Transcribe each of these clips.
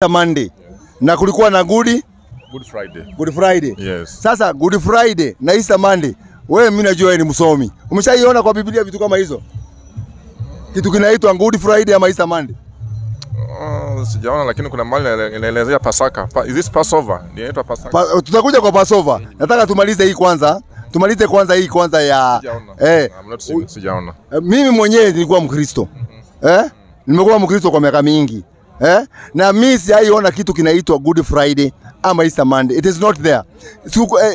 Monday. Na kulikuwa na Good Friday. Yes. Sasa Good Friday na Easter Monday. Wewe mimi najua ni msomi. Umeshaiona kwa Biblia vitu kama hizo? Kitu kinaitwa Good Friday ama Easter Monday? Sijaona, lakini kuna mahali inaelezea Pasaka. Is this Passover? Inaitwa Pasaka. Tutakuja kwa Passover. Nataka tumalize hii kwanza. Tumalize kwanza hii kwanza ya Sijaona. Mimi mwenyewe nilikuwa Mkristo. Nimekuwa Mkristo kwa miaka mingi. Na mimi siaiona kitu kinaitwa Good Friday ama Easter Monday. It is not there.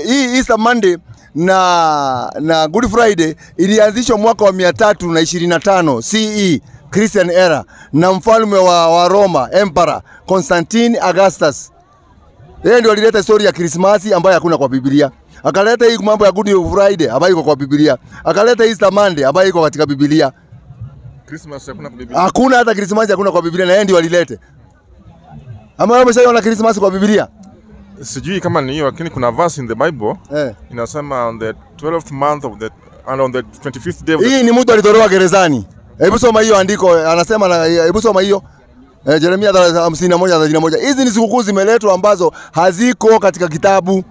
Hii Easter Monday na Good Friday ilianzishwa mwaka wa 325 CE, Christian era, na mfalme wa Roma, Emperor Constantine Augustus. Yeye ndio alileta historia ya Christmas ambayo hakuna kwa Biblia. Akaleta hii mambo ya Good Friday ambayo iko kwa Biblia. Akaleta Easter Monday ambayo iko katika Biblia. Christmas hakuna kwa Biblia. Hakuna hata Christmas hakuna kwa Biblia, na yeye ndio alilete. Ama wewe umeshaona Christmas kwa Biblia? Sijui kama ni hiyo, lakini kuna verse in the Bible inasema on the 12th month of the and on the 25th day of hii ni mtu alitolewa gerezani. Hebu soma hiyo andiko, anasema hebu soma hiyo. Yeremia 51:31. Hizi ni sikukuu zimeletwa ambazo haziko katika kitabu.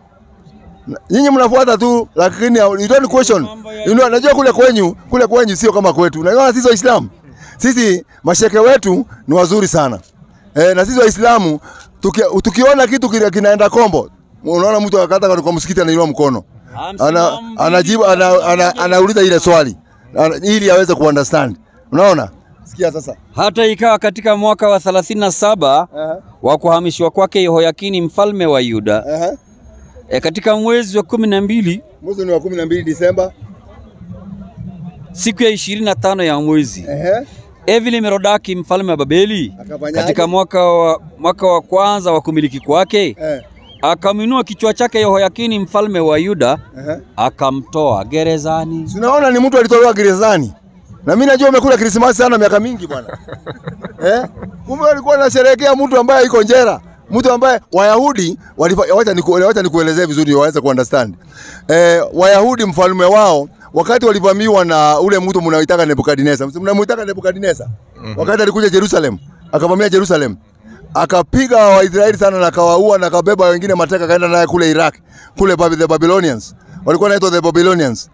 Nyinyi mnafuata tu, lakini you don't question. Najua kule kwenyu sio kama kwetu. Unaona sisi Waislamu, sisi masheke wetu ni wazuri sana. Na sisi Waislamu tukiona kitu kinaenda kombo, unaona mtu akata kwa msikiti anainua mkono. Anajibu anauliza ile swali ili aweze kuunderstand. Unaona? Sikia sasa. Hata ikawa katika mwaka wa 37 wa kuhamishwa kwake Yehoyakini mfalme wa Yuda. Katika mwezi wa 12, mwezi ni wa 12 Disemba, siku ya 25 ya mwezi, Evil-Merodaki mfalme wa Babeli katika mwaka wa kwanza wa kumiliki kwake akaminua kichwa chake Yehoyakini mfalme wa Yuda akamtoa gerezani. Unaona ni mtu alitolewa gerezani. Na mimi najua umekula Christmas sana miaka mingi bwana. Kumbe alikuwa anasherehekea mtu ambaye iko njera. Mtu ambaye Wayahudi wacha nikuelezee vizuri waweze kuunderstand. Wayahudi mfalme wao wakati walivamiwa na ule mtu mnaoitaka Nebukadneza. Mnamuitaka Nebukadneza. Wakati alikuja Jerusalem, akavamia Jerusalem. Akapiga Waisraeli sana na akawaua na akabeba wengine mateka kaenda naye kule Iraq, kule the Babylonians. Walikuwa wanaitwa the Babylonians.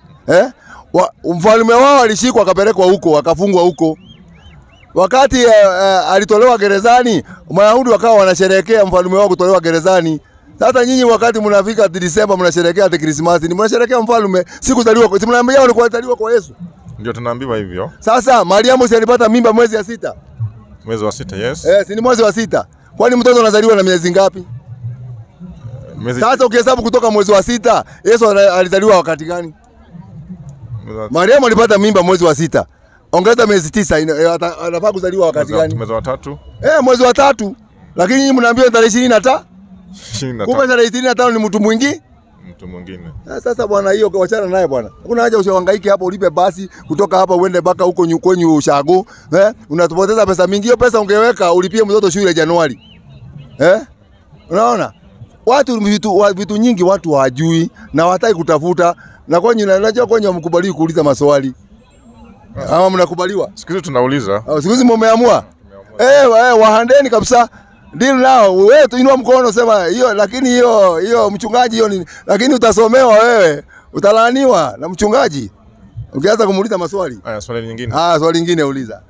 Mfalme wao alishikwa akapelekwa huko, akafungwa huko. Wakati alitolewa gerezani, Wayahudi wakawa wanasherehekea mfalme wao kutolewa gerezani. Sasa nyinyi wakati mnafika Disemba mnasherehekea hata Christmas, ni mnasherehekea mfalme siku zaliwa kwa mnaambia walikuwa wazaliwa kwa Yesu. Ndio tunaambiwa hivyo. Sasa Mariamu si alipata mimba mwezi wa 6? Mwezi wa 6, yes. Si ni mwezi wa 6. Kwani mtoto anazaliwa na miezi ngapi? Sasa ukihesabu kutoka mwezi wa 6, Yesu alizaliwa wakati gani? Mariamu alipata mimba mwezi wa 6. Ongeza miezi 9 anafaa kuzaliwa wakati gani? Mwezi wa 3. Mwezi wa 3. Lakini nyinyi mnaambiwa tarehe 25. Kumbe tarehe 25 ni mtu mwingine. Sasa bwana, hiyo wachana naye bwana. Hakuna haja usihangaike hapo, ulipe basi kutoka hapa uende mpaka huko kwenyu ushago. Unatupoteza pesa mingi. Hiyo pesa ungeweka ulipie mtoto shule Januari. Unaona? Vitu nyingi watu hawajui na hawataki kutafuta, na kwenye unajua kwenye mkubaliwi kuuliza maswali. Ama mnakubaliwa? Siku hizi tunauliza. Siku hizi mmeamua. Wahandeni kabisa. Deal nao. Wewe tuinua mkono sema hiyo, lakini hiyo mchungaji hiyo ni, lakini utasomewa wewe. Utalaaniwa na mchungaji ukianza kumuuliza maswali. Swali lingine. Swali lingine uliza.